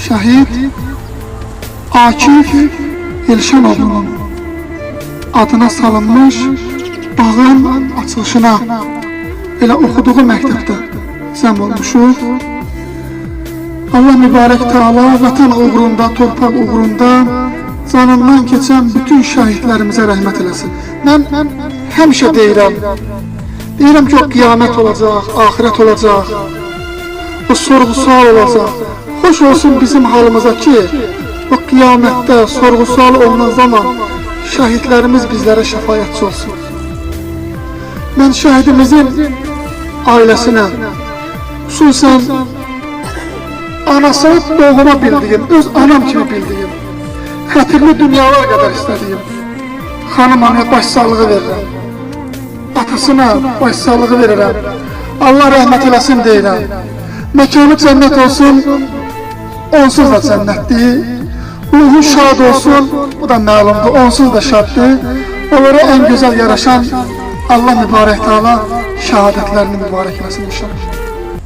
şəhid Akif Elşanovun adına salınmış bağın açılışına elə oxuduğu məktəbdə cəm olmuşuq. Allah mübarək Teala vətən uğrunda, torpaq uğrunda canından keçən bütün şəhidlərimizə rəhmət eləsin. Mən həmişə deyirəm ki, o qiyamət olacaq, axirət olacaq, o sorğu-sual olacaq. Xoş olsun bizim halımıza ki, o qiyamətdə sorğu-sual olunan zaman şəhidlərimiz bizlərə şəfaətçi olsun. Mən şəhidimizin ailəsinə, xüsusən anasını doğuma bildiyim, öz anam kimi bildiyim, xətirli dünyalar qədər istədiyim xanım anaya başsağlığı verirəm. Atasına başsağlığı verirəm. Allah rəhmət eləsin deyirəm. Məkanı cənnət olsun, onsuz da cənnətdir. Ruhu şad olsun, bu da məlumdur, onsuz da şaddır. Onlara en güzel yaraşan Allah mübarək Teala şəhadətlərini mübarək eləsin inşallah.